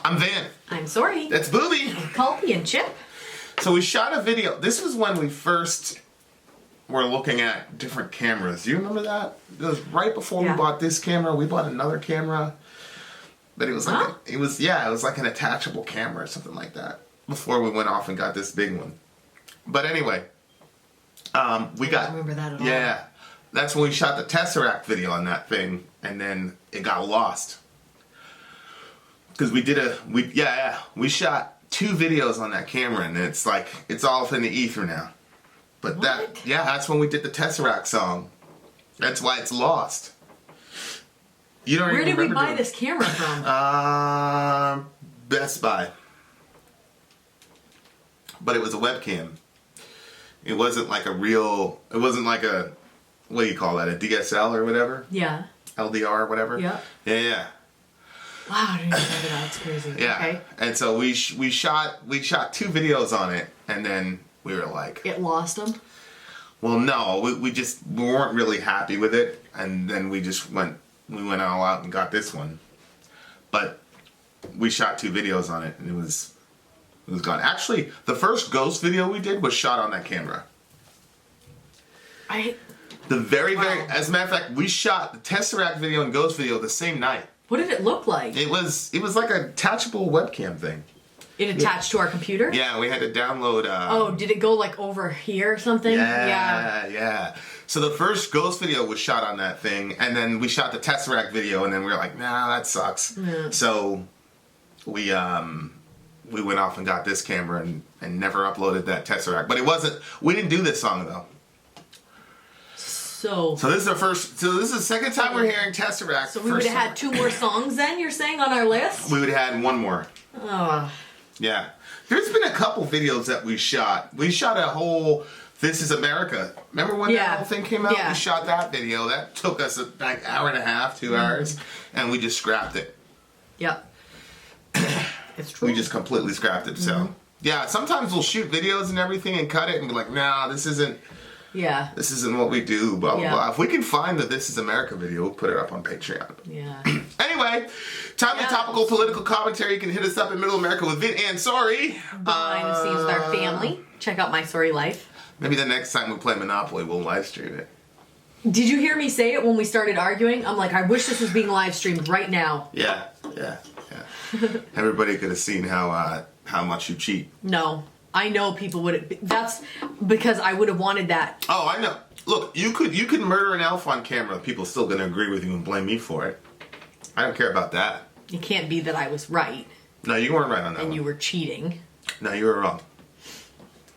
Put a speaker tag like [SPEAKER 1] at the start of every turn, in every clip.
[SPEAKER 1] I'm Van.
[SPEAKER 2] I'm Sori.
[SPEAKER 1] That's Booby.
[SPEAKER 2] Culpy and Chip.
[SPEAKER 1] So we shot a video. This was when we first were looking at different cameras. Do you remember that? It was right before we bought this camera. We bought another camera. But it was like it was like an attachable camera or something like that. Before we went off and got this big one. But anyway, I don't remember that at all. Yeah. That's when we shot the Tesseract video on that thing, and then it got lost. Because we shot 2 videos on that camera, and it's like, it's all up in the ether now. But that's when we did the Tesseract song. That's why it's lost. You don't
[SPEAKER 2] Where did we buy this camera from?
[SPEAKER 1] Best Buy. But it was a webcam. It wasn't like a, what do you call that, a DSL or whatever?
[SPEAKER 2] Yeah.
[SPEAKER 1] LDR or whatever?
[SPEAKER 2] Yeah.
[SPEAKER 1] Yeah.
[SPEAKER 2] Wow, I didn't remember that. That's crazy.
[SPEAKER 1] Yeah.
[SPEAKER 2] Okay.
[SPEAKER 1] And so we shot 2 videos on it, and then we were like...
[SPEAKER 2] It lost them?
[SPEAKER 1] Well, no. We weren't really happy with it, and then we went all out and got this one. But we shot 2 videos on it, and it was gone. Actually, the first ghost video we did was shot on that camera. As a matter of fact, we shot the Tesseract video and ghost video the same night.
[SPEAKER 2] What did it look like?
[SPEAKER 1] It was like a attachable webcam thing.
[SPEAKER 2] It attached to our computer?
[SPEAKER 1] Yeah, we had to download...
[SPEAKER 2] did it go like over here or something?
[SPEAKER 1] Yeah. So the first ghost video was shot on that thing, and then we shot the Tesseract video, and then we were like, nah, that sucks. Yeah. So we went off and got this camera and never uploaded that Tesseract. But we didn't do this song, though. So this is the second time we're hearing Tesseract.
[SPEAKER 2] So we would have had 2 more songs then, you're saying, on our list?
[SPEAKER 1] We would have had 1 more.
[SPEAKER 2] Oh.
[SPEAKER 1] Yeah. There's been a couple videos that we shot. We shot a whole This Is America. Remember when that whole thing came out? Yeah. We shot that video. That took us like an hour and a half, 2 hours, and we just scrapped it. Yep. It's true. We just completely scrapped it. So, yeah, sometimes we'll shoot videos and everything and cut it and be like, nah, this isn't what we do, blah, blah, blah. If we can find the This Is America video, we'll put it up on Patreon. Yeah. Anyway, time for topical political commentary. You can hit us up in Middle America with Vin and Sori.
[SPEAKER 2] Behind the scenes with our family. Check out My Sori Life.
[SPEAKER 1] Maybe the next time we play Monopoly, we'll live stream it.
[SPEAKER 2] Did you hear me say it when we started arguing? I'm like, I wish this was being live streamed right now.
[SPEAKER 1] Yeah. Everybody could have seen how much you cheat.
[SPEAKER 2] No. I know people would. That's because I would have wanted that.
[SPEAKER 1] Oh, I know. Look, you could murder an elf on camera. People are still going to agree with you and blame me for it. I don't care about that.
[SPEAKER 2] It can't be that I was right.
[SPEAKER 1] No, you weren't right on that one.
[SPEAKER 2] And you were cheating.
[SPEAKER 1] No, you were wrong.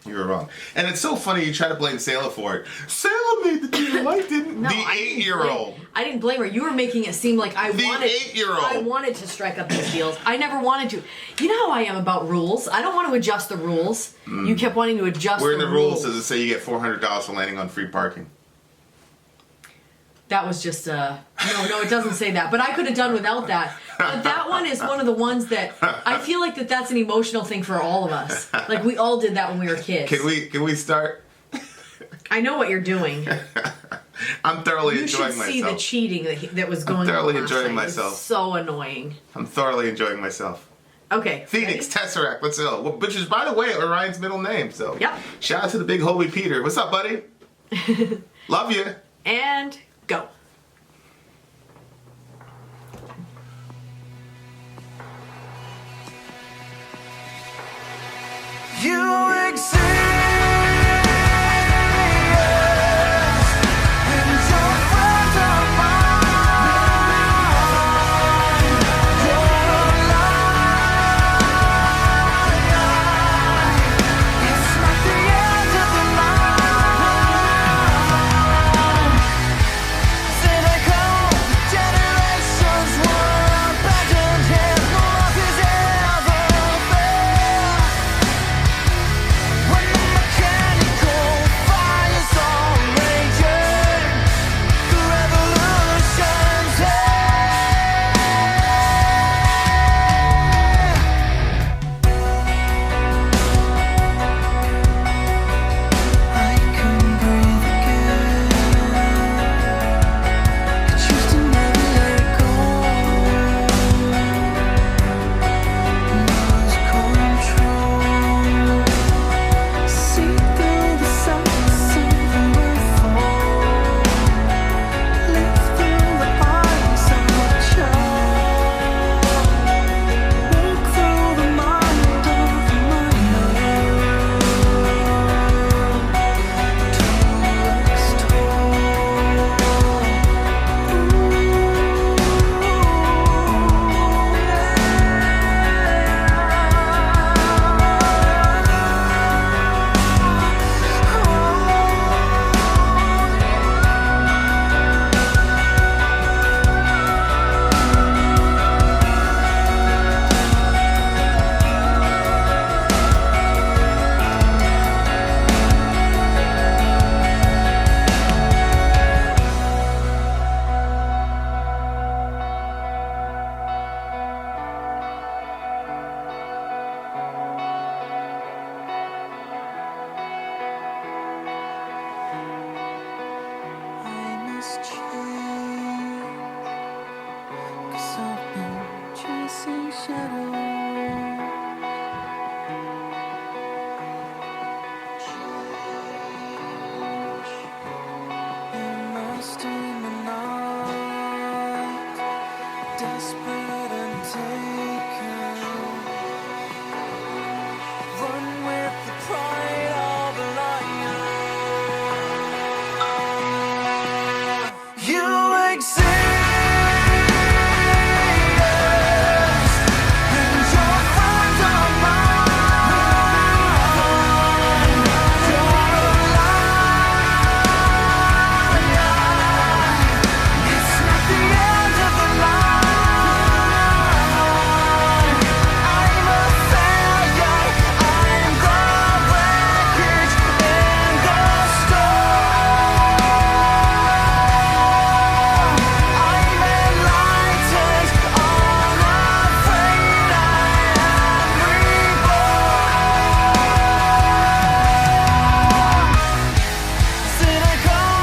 [SPEAKER 1] You were wrong. And it's so funny you try to blame Sailor for it. Sailor made the deal, I didn't.
[SPEAKER 2] No,
[SPEAKER 1] the 8-year-old.
[SPEAKER 2] I didn't blame her. You were making it seem like I
[SPEAKER 1] I
[SPEAKER 2] wanted to strike up these deals. I never wanted to. You know how I am about rules. I don't want to adjust the rules. You kept wanting to adjust the rules.
[SPEAKER 1] Where in the rules does it say you get $400 for landing on free parking?
[SPEAKER 2] That was just no, it doesn't say that. But I could have done without that. But that one is one of the ones that I feel like that's an emotional thing for all of us. Like we all did that when we were kids.
[SPEAKER 1] Can we start?
[SPEAKER 2] I know what you're doing.
[SPEAKER 1] I'm thoroughly enjoying myself.
[SPEAKER 2] You should see the cheating that was going on.
[SPEAKER 1] I'm thoroughly enjoying myself.
[SPEAKER 2] It's so annoying.
[SPEAKER 1] I'm thoroughly enjoying myself.
[SPEAKER 2] Okay.
[SPEAKER 1] Phoenix, ready? Tesseract, let's go. Which is, by the way, Orion's middle name. So shout out to the big holy Peter. What's up, buddy? Love you.
[SPEAKER 2] And go.
[SPEAKER 3] You exist. When Chasing shadows. You're lost in the night, desperate and taken. Run with the pride of a lion. You exist, and your friends are mine. You're alive. It's not the end of the line. I'm a failure. I'm the wreckage in the storm. I'm enlightened, unafraid. I am reborn. Cynical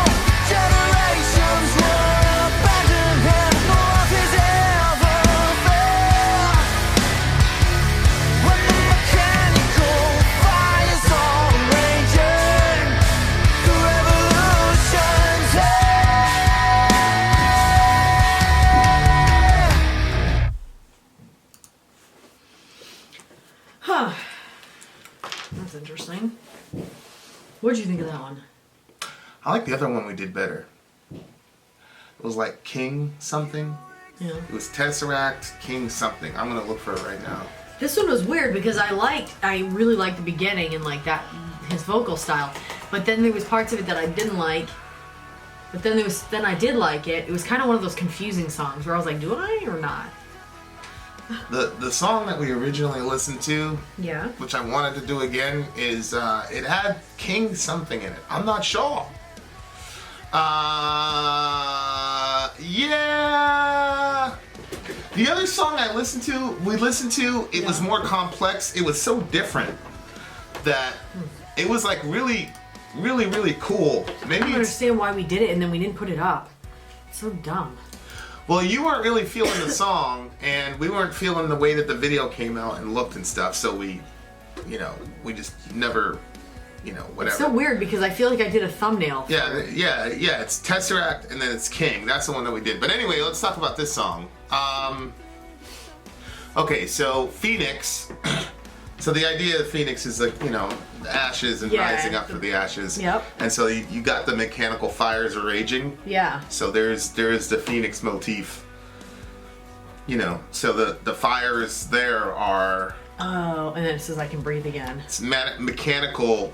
[SPEAKER 3] generations were abandoned, and love is ever fair. When the mechanical fires are raging, the revolution's here.
[SPEAKER 2] Huh. That's interesting. What'd you think of that one?
[SPEAKER 1] I like the other one we did better. It was like King something.
[SPEAKER 2] Yeah.
[SPEAKER 1] It was Tesseract, King something. I'm gonna look for it right now.
[SPEAKER 2] This one was weird because I really liked the beginning and like that, his vocal style. But then there was parts of it that I didn't like. But then I did like it. It was kind of one of those confusing songs where I was like, do I or not?
[SPEAKER 1] The song that we originally listened to,
[SPEAKER 2] Yeah.
[SPEAKER 1] which I wanted to do again, is it had King something in it. I'm not sure. Yeah. The other song we listened to, it was more complex. It was so different that it was like really, really, really cool.
[SPEAKER 2] I
[SPEAKER 1] Maybe
[SPEAKER 2] don't
[SPEAKER 1] it's,
[SPEAKER 2] understand why we did it and then we didn't put it up. It's so dumb.
[SPEAKER 1] well, you weren't really feeling the song, and we weren't feeling the way that the video came out and looked and stuff. So we just never, whatever.
[SPEAKER 2] It's so weird because I feel like I did a thumbnail. For
[SPEAKER 1] Yeah, it's Tesseract and then it's King. That's the one that we did. But anyway, let's talk about this song. Okay, so Phoenix. So the idea of Phoenix is like, the ashes and
[SPEAKER 2] Yeah,
[SPEAKER 1] rising up through the ashes.
[SPEAKER 2] Yep.
[SPEAKER 1] And so you got the mechanical fires raging.
[SPEAKER 2] Yeah.
[SPEAKER 1] So there is the Phoenix motif. So the fires there are
[SPEAKER 2] Oh, and then it says I can breathe again.
[SPEAKER 1] it's mechanical.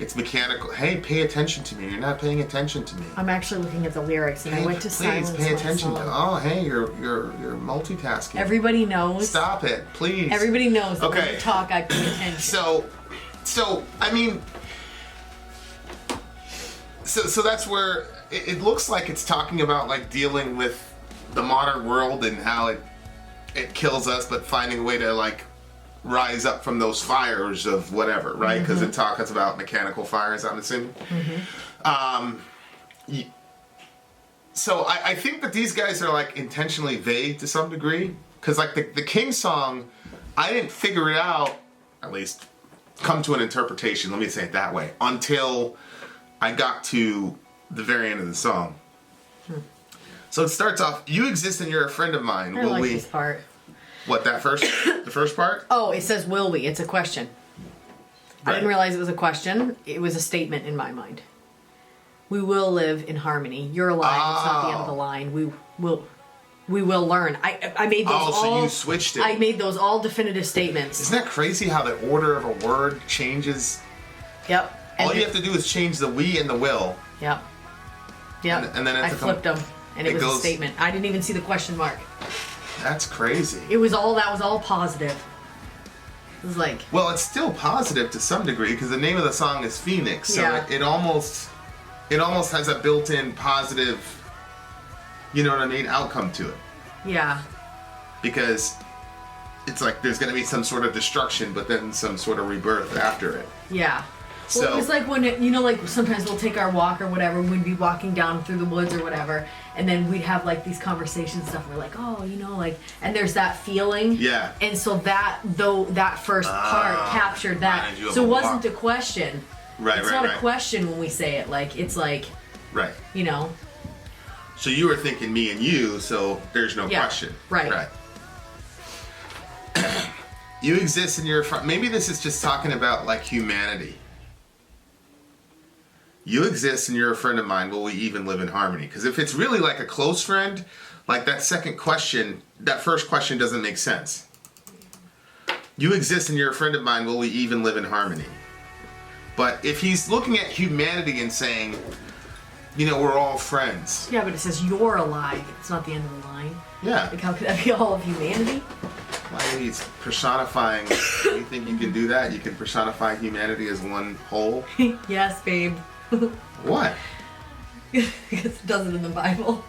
[SPEAKER 1] It's mechanical. Hey, pay attention to me. You're not paying attention to me.
[SPEAKER 2] I'm actually looking at the lyrics and I went to silence.
[SPEAKER 1] Please pay
[SPEAKER 2] while I
[SPEAKER 1] attention.
[SPEAKER 2] sung.
[SPEAKER 1] Oh, hey, you're multitasking.
[SPEAKER 2] Everybody knows.
[SPEAKER 1] Stop it, please.
[SPEAKER 2] Everybody knows that when
[SPEAKER 1] Okay.
[SPEAKER 2] you talk, I pay attention.
[SPEAKER 1] So I mean, so that's where it looks like it's talking about like dealing with the modern world and how it kills us, but finding a way to like rise up from those fires of whatever, right? Because it talks about mechanical fires, I'm assuming. So I think that these guys are like intentionally vague to some degree, because like the King song, I didn't figure it out, at least come to an interpretation, let me say it that way, until I got to the very end of the song. So it starts off, you exist and you're a friend of mine.
[SPEAKER 2] I like this part.
[SPEAKER 1] What, the first part?
[SPEAKER 2] Oh, it says will we. It's a question. I didn't realize it was a question. It was a statement in my mind. We will live in harmony. You're alive. It's not the end of the line. We will learn. I made those all.
[SPEAKER 1] Oh, so you switched it.
[SPEAKER 2] I made those all definitive statements.
[SPEAKER 1] Isn't that crazy how the order of a word changes?
[SPEAKER 2] Yep.
[SPEAKER 1] All you have to do is change the we and the will.
[SPEAKER 2] Yep. Yep.
[SPEAKER 1] And then
[SPEAKER 2] I flipped them, and it was a statement. I didn't even see the question mark.
[SPEAKER 1] That's crazy.
[SPEAKER 2] It was all that was all positive. It was like.
[SPEAKER 1] Well, it's still positive to some degree because the name of the song is Phoenix, so
[SPEAKER 2] Yeah.
[SPEAKER 1] it almost has a built-in positive, you know what I mean, outcome to it.
[SPEAKER 2] Yeah.
[SPEAKER 1] Because it's like there's going to be some sort of destruction, but then some sort of rebirth after it.
[SPEAKER 2] Yeah. Well, it was like when like sometimes we'll take our walk or whatever, we'd be walking down through the woods or whatever, and then we'd have like these conversations and stuff. We're like, oh, like, and there's that feeling.
[SPEAKER 1] Yeah.
[SPEAKER 2] And so that first part captured that. So it wasn't a question.
[SPEAKER 1] Right,
[SPEAKER 2] it's not a question when we say it. Like, it's like,
[SPEAKER 1] right.
[SPEAKER 2] So
[SPEAKER 1] you were thinking me and you, so there's no question.
[SPEAKER 2] Right.
[SPEAKER 1] You exist in your front. Maybe this is just talking about like humanity. You exist and you're a friend of mine. Will we even live in harmony? Because if it's really like a close friend, like that first question doesn't make sense. You exist and you're a friend of mine. Will we even live in harmony? But if he's looking at humanity and saying, we're all friends.
[SPEAKER 2] Yeah, but it says you're alive. It's not the end of the line.
[SPEAKER 1] Yeah.
[SPEAKER 2] Like, how could that be all of humanity?
[SPEAKER 1] Well, he's personifying. You think you can do that? You can personify humanity as one whole?
[SPEAKER 2] Yes, babe.
[SPEAKER 1] What?
[SPEAKER 2] Because it does it in the Bible.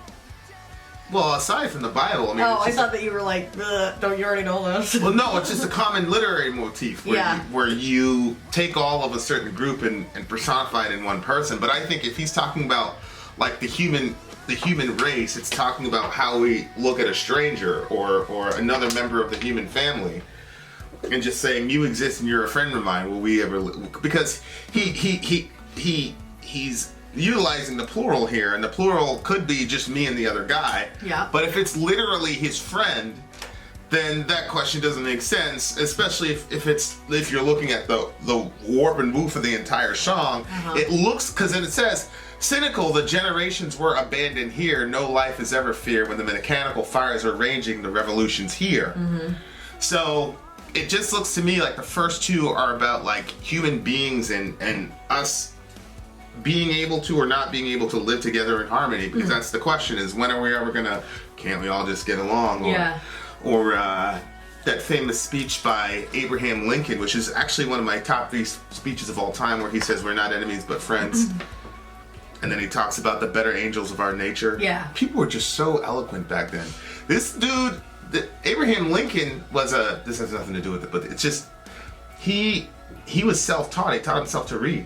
[SPEAKER 1] Well, aside from the Bible,
[SPEAKER 2] I thought that you were like, don't you already know this?
[SPEAKER 1] Well, no, it's just a common literary motif where you take all of a certain group and personify it in one person. But I think if he's talking about like the human race, it's talking about how we look at a stranger or another member of the human family, and just saying you exist and you're a friend of mine. Will we ever? Because he's utilizing the plural here, and the plural could be just me and the other guy.
[SPEAKER 2] Yeah.
[SPEAKER 1] But if it's literally his friend, then that question doesn't make sense, especially if you're looking at the warp and woof of the entire song. It looks, because then it says, cynical, the generations were abandoned here, no life is ever fear, when the mechanical fires are raging, the revolution's here. So it just looks to me like the first two are about like human beings and us being able to or not being able to live together in harmony, because that's the question, is when are we ever can't we all just get along? Or that famous speech by Abraham Lincoln, which is actually one of my top 3 speeches of all time, where he says we're not enemies but friends. And then he talks about the better angels of our nature. Yeah. People were just so eloquent back then. This dude, Abraham Lincoln this has nothing to do with it, but it's just, he was self-taught. He taught himself to read.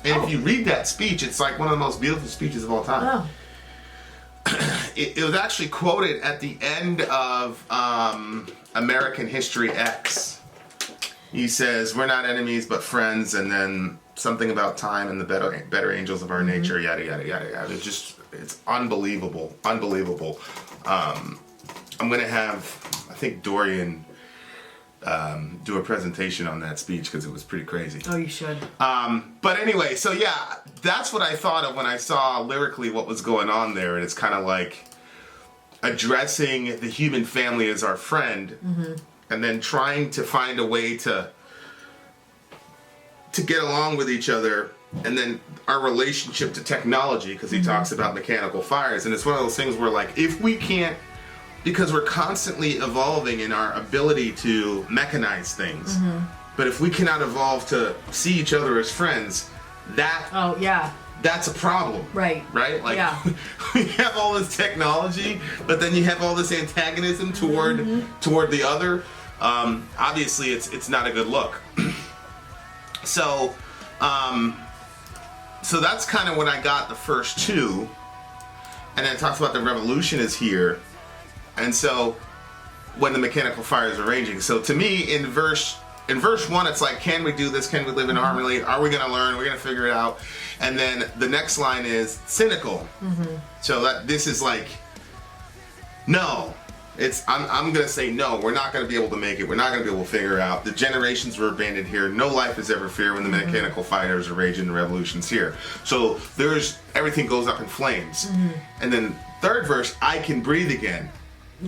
[SPEAKER 1] And if you read that speech, it's like one of the most beautiful speeches of all time. It was actually quoted at the end of American History X. He says, we're not enemies but friends, and then something about time and the better angels of our nature, yada, yada, yada, yada. It's unbelievable. I'm going to have, I think, Dorian do a presentation on that speech, because it was pretty crazy.
[SPEAKER 2] Oh, you should.
[SPEAKER 1] But anyway, so yeah, that's what I thought of when I saw lyrically what was going on there. And it's kind of like addressing the human family as our friend, and then trying to find a way to get along with each other, and then our relationship to technology, because he talks about mechanical fires. And it's one of those things where, like, if we can't, because we're constantly evolving in our ability to mechanize things, but if we cannot evolve to see each other as friends, that's a problem. Right? Like, we have all this technology, but then you have all this antagonism toward the other. Obviously, it's not a good look. So that's kind of when I got the first 2, and then it talks about the revolution is here. And so, when the mechanical fires are raging. So to me, in verse 1, it's like, can we do this? Can we live in harmony? Are we going to learn? We're going to figure it out. And then the next line is cynical. So this is like, no. I'm going to say no. We're not going to be able to make it. We're not going to be able to figure it out. The generations were abandoned here. No life is ever fear, when the mechanical fires are raging. The revolution's here. So everything goes up in flames. And then third verse, I can breathe again.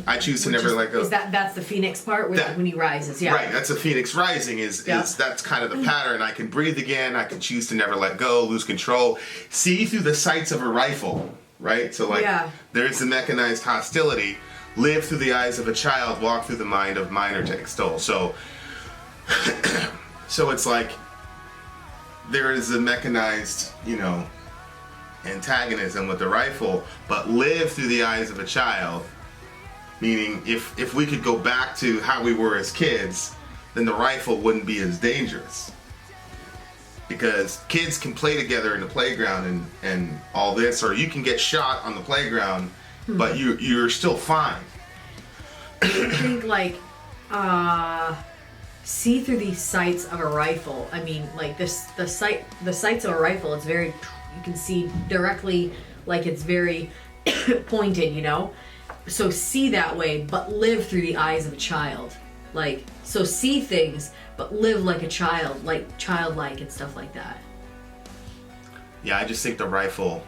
[SPEAKER 1] I choose to never let go.
[SPEAKER 2] That's the phoenix part when he rises,
[SPEAKER 1] Right, that's the phoenix rising, that's kind of the pattern. I can breathe again, I can choose to never let go, lose control, see through the sights of a rifle, right? So there's the mechanized hostility, live through the eyes of a child, walk through the mind of minor to extol. So it's like, there is a mechanized, antagonism with the rifle, but live through the eyes of a child. Meaning, if we could go back to how we were as kids, then the rifle wouldn't be as dangerous. because kids can play together in the playground and all this, or you can get shot on the playground, but you're still fine.
[SPEAKER 2] I think like see through the sights of a rifle. I mean, like the sights of a rifle. It's very, you can see directly, like it's very pointed, you know. So see that way, but live through the eyes of a child. Like, so see things, but live like a child, like childlike and stuff like that.
[SPEAKER 1] Yeah, I just think the rifle.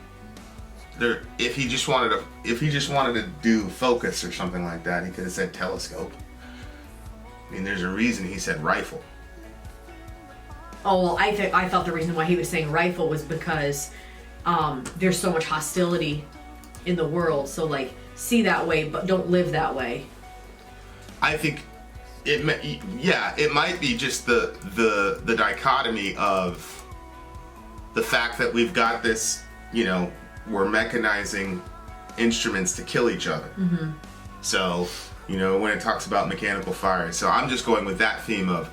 [SPEAKER 1] There, if he just wanted to do focus or something like that, he could have said telescope. I mean, there's a reason he said rifle.
[SPEAKER 2] Oh well, I thought the reason why he was saying rifle was because there's so much hostility in the world. So like, see that way, but don't live that way. I
[SPEAKER 1] think it might be just the dichotomy of the fact that we've got this, you know, we're mechanizing instruments to kill each other. Mm-hmm. So, you know, when it talks about mechanical fire, so I'm just going with that theme of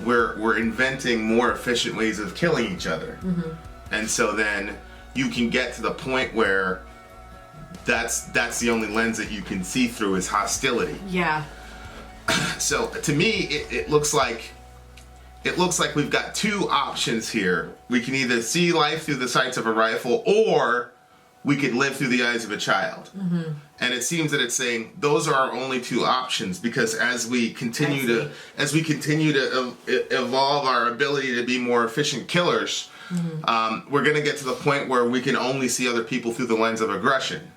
[SPEAKER 1] we're inventing more efficient ways of killing each other. Mm-hmm. And so then you can get to the point where that's the only lens that you can see through is hostility.
[SPEAKER 2] Yeah.
[SPEAKER 1] So to me, it looks like we've got two options here. We can either see life through the sights of a rifle, or we could live through the eyes of a child. Mm-hmm. And it seems that it's saying those are our only two options, because as we continue to evolve our ability to be more efficient killers, mm-hmm. We're going to get to the point where we can only see other people through the lens of aggression.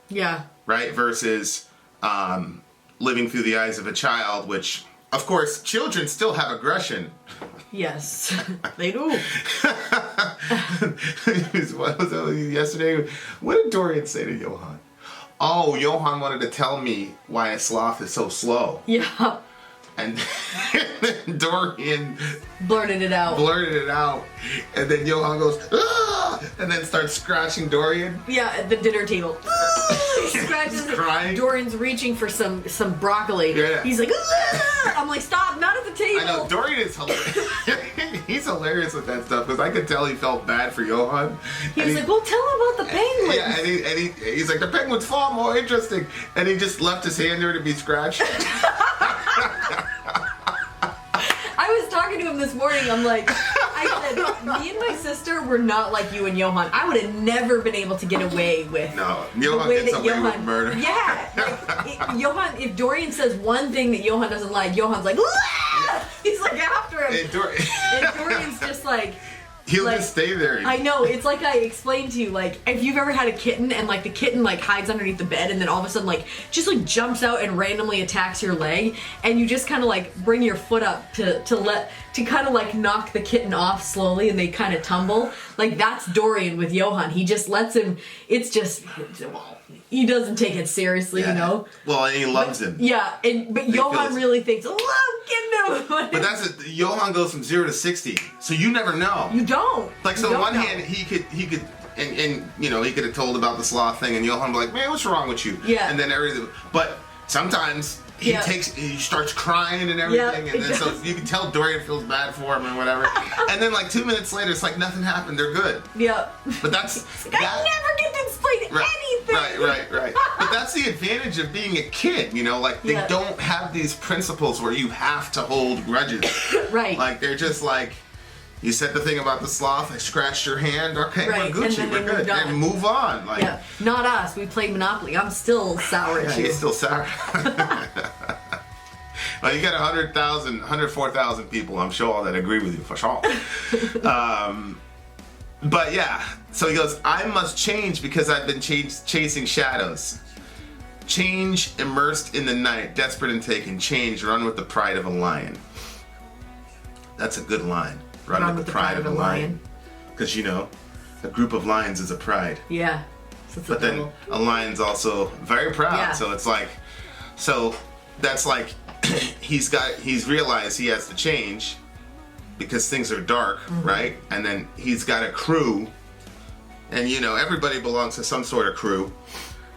[SPEAKER 2] Yeah.
[SPEAKER 1] Right? Versus living through the eyes of a child, which, of course, children still have aggression.
[SPEAKER 2] Yes, they do.
[SPEAKER 1] What was that yesterday? What did Dorian say to Johan? Oh, Johan wanted to tell me why a sloth is so slow.
[SPEAKER 2] Yeah.
[SPEAKER 1] And Dorian
[SPEAKER 2] blurted it out.
[SPEAKER 1] And then Johan goes, ah! And then starts scratching Dorian.
[SPEAKER 2] Yeah, at the dinner table. He scratches.
[SPEAKER 1] Crying.
[SPEAKER 2] Dorian's reaching for some broccoli.
[SPEAKER 1] Yeah.
[SPEAKER 2] He's like, ah! I'm like, stop, not at the table.
[SPEAKER 1] I know, Dorian is hilarious. He's hilarious with that stuff, because I could tell he felt bad for Johan.
[SPEAKER 2] He was like, well, tell him about the penguins.
[SPEAKER 1] Yeah, and he's like, the penguin's far more interesting. And he just left his hand there to be scratched.
[SPEAKER 2] I was talking to him this morning. I'm like, I said, me and my sister were not like you and Johan. I would have never been able to get away with
[SPEAKER 1] Johan gets away with murder.
[SPEAKER 2] Yeah, like, Johan. If Dorian says one thing that Johan doesn't like, Johan's like, ah! He's like after him. And Dorian's just like.
[SPEAKER 1] He'll just stay there.
[SPEAKER 2] I know. It's like I explained to you, like, if you've ever had a kitten and, like, the kitten, like, hides underneath the bed and then all of a sudden, like, just, like, jumps out and randomly attacks your leg, and you just kind of, like, bring your foot up to kind of, like, knock the kitten off slowly and they kind of tumble. Like, that's Dorian with Johan. He just lets him, it's just, well, he doesn't take it seriously, you know?
[SPEAKER 1] Well, and he loves him.
[SPEAKER 2] Yeah, but Johan really thinks, oh, get him!
[SPEAKER 1] But that's it. Johan goes from 0 to 60, so you never know.
[SPEAKER 2] You don't.
[SPEAKER 1] Like, so on one hand, he could, and you know, he could have told about the sloth thing, and Johan would be like, man, what's wrong with you?
[SPEAKER 2] Yeah.
[SPEAKER 1] And then everything. But sometimes he starts crying and everything, and then so you can tell Dorian feels bad for him and whatever. And then like 2 minutes later, it's like nothing happened. They're good.
[SPEAKER 2] Yeah.
[SPEAKER 1] But that's
[SPEAKER 2] I never get to explain anything.
[SPEAKER 1] Right. But that's the advantage of being a kid, you know, like they don't have these principles where you have to hold grudges.
[SPEAKER 2] Right.
[SPEAKER 1] Like they're just like, you said the thing about the sloth, I scratched your hand, okay, we're Gucci, we're good. And move on. Like,
[SPEAKER 2] yeah. Not us. We played Monopoly. I'm still sour at you.
[SPEAKER 1] He's still sour. Well, you got 104,000 people, I'm sure, that agree with you, for sure. But yeah, so he goes, I must change because I've been chasing shadows. Change immersed in the night, desperate and taken. Change, run with the pride of a lion. That's a good line. Run with the pride of a lion. Because, you know, a group of lions is a pride.
[SPEAKER 2] Yeah.
[SPEAKER 1] But then a lion's also very proud. Yeah. So it's like, so that's like, he's realized he has to change because things are dark, right? And then he's got a crew, and you know, everybody belongs to some sort of crew.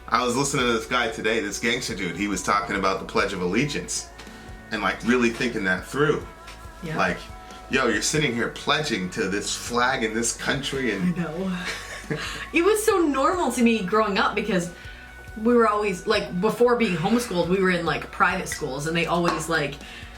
[SPEAKER 1] I was listening to this guy today, this gangster dude. He was talking about the Pledge of Allegiance and like really thinking that through. Yeah. Like, yo, you're sitting here pledging to this flag in this country, and
[SPEAKER 2] No. It was so normal to me growing up because we were always, like, before being homeschooled, we were in, like, private schools, and they always, like,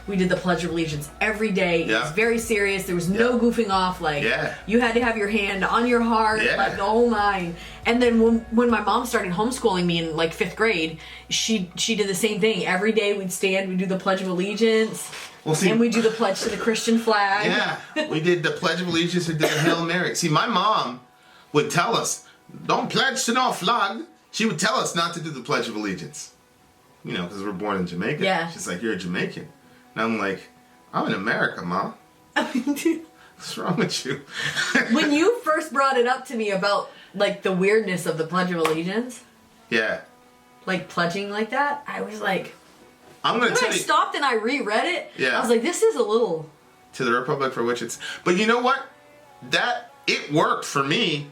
[SPEAKER 2] we did the Pledge of Allegiance every day. It was very serious. There was no goofing off. Like, you had to have your hand on your heart, like, the whole nine. And then when my mom started homeschooling me in, like, 5th grade, she did the same thing. Every day we'd stand, we'd do the Pledge of Allegiance, and we'd do the pledge to the Christian flag.
[SPEAKER 1] Yeah, we did the Pledge of Allegiance, we did the Hail Mary. See, my mom would tell us, don't pledge to no flag. She would tell us not to do the Pledge of Allegiance. You know, because we're born in Jamaica.
[SPEAKER 2] Yeah.
[SPEAKER 1] She's like, you're a Jamaican. And I'm like, I'm in America, Mom. What's wrong with you?
[SPEAKER 2] When you first brought it up to me about, like, the weirdness of the Pledge of Allegiance.
[SPEAKER 1] Yeah.
[SPEAKER 2] Like, pledging like that, I was like...
[SPEAKER 1] I'm going to tell you...
[SPEAKER 2] I stopped and I reread it.
[SPEAKER 1] Yeah.
[SPEAKER 2] I was like, this is a little...
[SPEAKER 1] To the republic for which it's... But you know what? It worked for me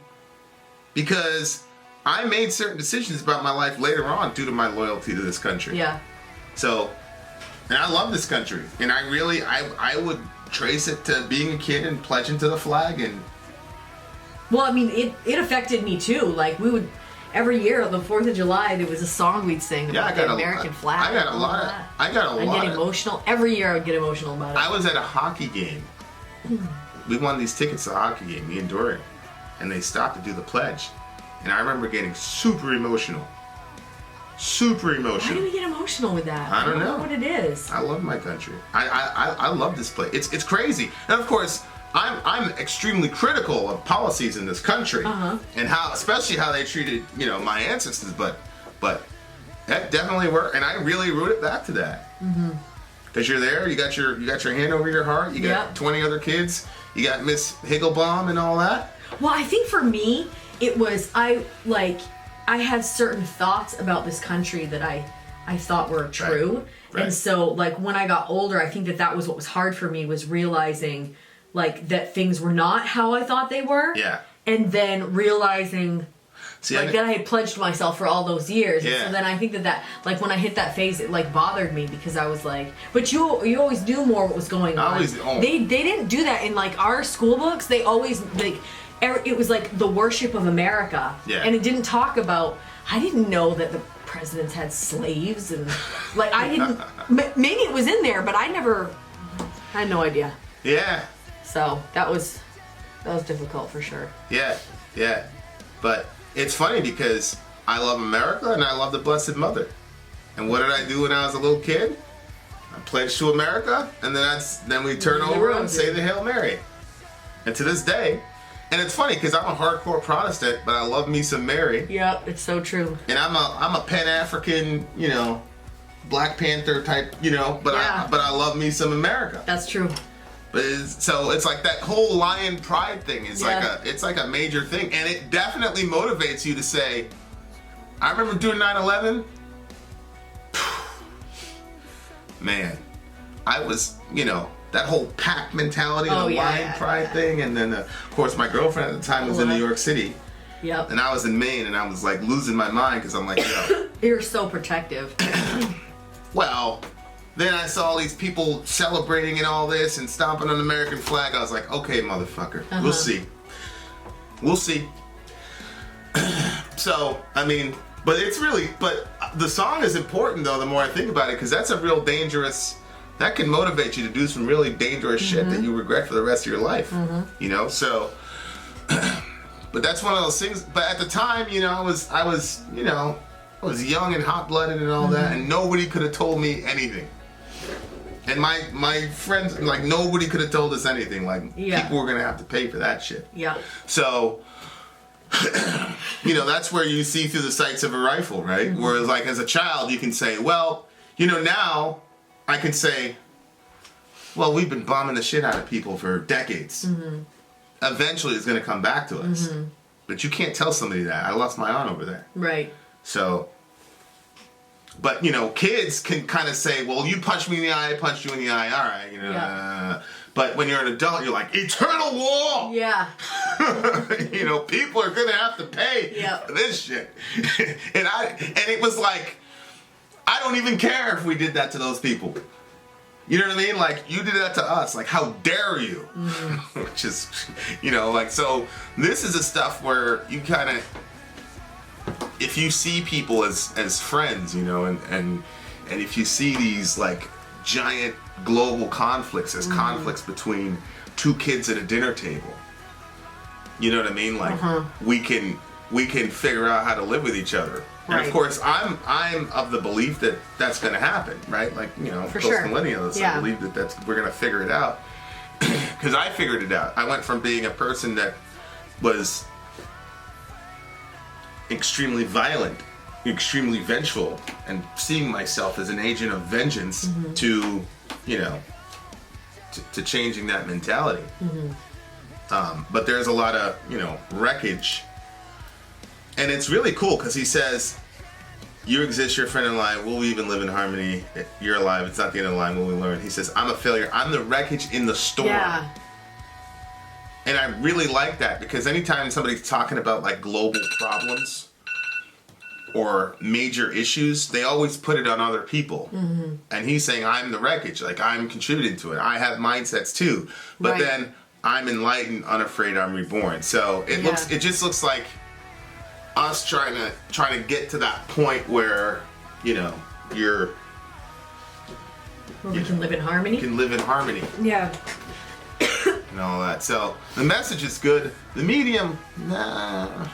[SPEAKER 1] because I made certain decisions about my life later on due to my loyalty to this country.
[SPEAKER 2] Yeah.
[SPEAKER 1] So, and I love this country. And I really, I would trace it to being a kid and pledging to the flag. And
[SPEAKER 2] well, I mean, it affected me too. Like, we would... Every year on the 4th of July, there was a song we'd sing about the American flag.
[SPEAKER 1] I got a lot.
[SPEAKER 2] I'd get emotional. Every year I would get emotional about it.
[SPEAKER 1] I was at a hockey game. We won these tickets to a hockey game, me and Dorian. And they stopped to do the pledge. And I remember getting super emotional. Super emotional.
[SPEAKER 2] Why do we get emotional with that?
[SPEAKER 1] I don't know
[SPEAKER 2] what it is.
[SPEAKER 1] I love my country. I love this place. It's crazy. And of course, I'm extremely critical of policies in this country and how, especially how they treated, you know, my ancestors. But that definitely worked, and I really root it back to that. Because you're there, you got your hand over your heart. You got 20 other kids. You got Miss Higglebaum and all that.
[SPEAKER 2] Well, I think for me, it was I had certain thoughts about this country that I thought were true, and so like when I got older, I think that was what was hard for me, was realizing like that things were not how I thought they were.
[SPEAKER 1] Yeah.
[SPEAKER 2] And then realizing that I had pledged myself for all those years.
[SPEAKER 1] Yeah.
[SPEAKER 2] And so then I think that like when I hit that phase, it like bothered me because I was like, but you always knew more what was going on. They didn't do that in like our school books. They always like it was like the worship of America.
[SPEAKER 1] Yeah.
[SPEAKER 2] And it didn't talk about, I didn't know that the presidents had slaves and like I didn't, maybe it was in there, but I had no idea.
[SPEAKER 1] Yeah.
[SPEAKER 2] So that was difficult for sure.
[SPEAKER 1] Yeah. But it's funny because I love America and I love the Blessed Mother. And what did I do when I was a little kid? I pledged to America, and then we turn over and say the Hail Mary. And to this day, and it's funny because I'm a hardcore Protestant, but I love me some Mary.
[SPEAKER 2] Yeah, it's so true.
[SPEAKER 1] And I'm a Pan-African, you know, Black Panther type, you know, but I love me some America.
[SPEAKER 2] That's true.
[SPEAKER 1] But so it's like that whole lion pride thing is like a major thing, and it definitely motivates you to say, I remember doing 9/11. Man, I was, you know, that whole pack mentality, the lion pride thing, and then of course my girlfriend at the time was in New York City.
[SPEAKER 2] Yep.
[SPEAKER 1] And I was in Maine, and I was like losing my mind because I'm like, yo.
[SPEAKER 2] You're so protective.
[SPEAKER 1] Well. Then I saw all these people celebrating and all this and stomping on the American flag. I was like, okay, motherfucker, we'll see. We'll see. So, I mean, but the song is important though, the more I think about it, because that's a real dangerous, that can motivate you to do some really dangerous shit that you regret for the rest of your life. You know, so, but that's one of those things, but at the time, you know, I was young and hot-blooded and all that, and nobody could have told me anything. And my friends, like, nobody could have told us anything. Like, people were going to have to pay for that shit. Yeah. So, you know, that's where you see through the sights of a rifle, right? Whereas, like, as a child, you can say, well, you know, now I can say, well, we've been bombing the shit out of people for decades. Eventually, it's going to come back to us. But you can't tell somebody that. I lost my aunt over there. Right. So... But, you know, kids can kind of say, well, you punched me in the eye, I punched you in the eye, all right, you know. But when you're an adult, you're like, eternal war! Yeah. You know, people are going to have to pay for this shit. and it was like, I don't even care if we did that to those people. You know what I mean? Like, you did that to us. Like, how dare you? Which is, you know, like, so this is the stuff where you kind of, if you see people as friends, you know, and if you see these, like, giant global conflicts as conflicts between two kids at a dinner table, you know what I mean? Like, we can figure out how to live with each other. And of course, I'm of the belief that that's going to happen, right? Like, you know, post-millennials, I believe that we're going to figure it out. Because I figured it out. I went from being a person that was extremely violent, extremely vengeful, and seeing myself as an agent of vengeance to, you know, to changing that mentality. But there's a lot of, you know, wreckage. And it's really cool because he says, you exist, you're a friend in line, we'll even live in harmony, you're alive, it's not the end of the line, will we learn? He says, I'm a failure, I'm the wreckage in the storm.
[SPEAKER 2] Yeah.
[SPEAKER 1] And I really like that because anytime somebody's talking about like global problems or major issues, they always put it on other people. And he's saying, I'm the wreckage, like I'm contributing to it. I have mindsets too. But then I'm enlightened, unafraid, I'm reborn. So it just looks like us trying to get to that point where, you know,
[SPEAKER 2] we can live in harmony.
[SPEAKER 1] Can live in harmony.
[SPEAKER 2] Yeah.
[SPEAKER 1] And all that. So the message is good. The medium, nah.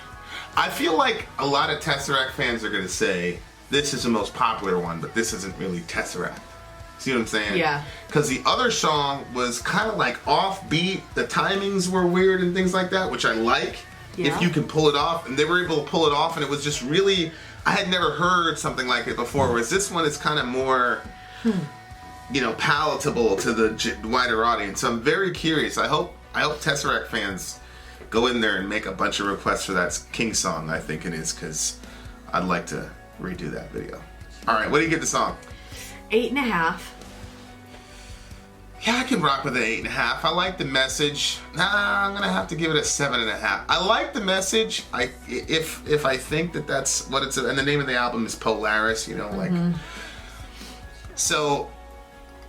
[SPEAKER 1] I feel like a lot of Tesseract fans are gonna say this is the most popular one, but this isn't really Tesseract. See what I'm saying?
[SPEAKER 2] Yeah.
[SPEAKER 1] Because the other song was kind of like offbeat. The timings were weird and things like that, which I like.
[SPEAKER 2] Yeah.
[SPEAKER 1] If you can pull it off, and they were able to pull it off, and it was just really, I had never heard something like it before, whereas this one is kind of more, you know, palatable to the wider audience. So I'm very curious. I hope Tesseract fans go in there and make a bunch of requests for that King song, I think it is, because I'd like to redo that video. All right, what do you give the song?
[SPEAKER 2] 8.5.
[SPEAKER 1] Yeah, I can rock with an 8.5. I like the message. Nah, I'm gonna have to give it a 7.5. I like the message. If I think that that's what it's, and the name of the album is Polaris, you know, like. So,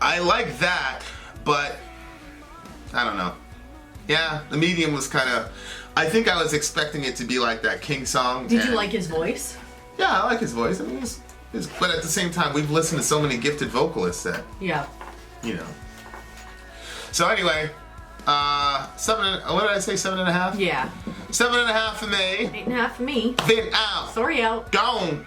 [SPEAKER 1] I like that, but I don't know. Yeah, the medium was kind of. I think I was expecting it to be like that King song.
[SPEAKER 2] Did you like his voice?
[SPEAKER 1] Yeah, I like his voice. I mean, but at the same time, we've listened to so many gifted vocalists that.
[SPEAKER 2] Yeah.
[SPEAKER 1] You know. So anyway, 7. What did I say? 7.5.
[SPEAKER 2] Yeah.
[SPEAKER 1] 7.5 for me.
[SPEAKER 2] 8.5 for me.
[SPEAKER 1] Vin out.
[SPEAKER 2] Sori out.
[SPEAKER 1] Gone.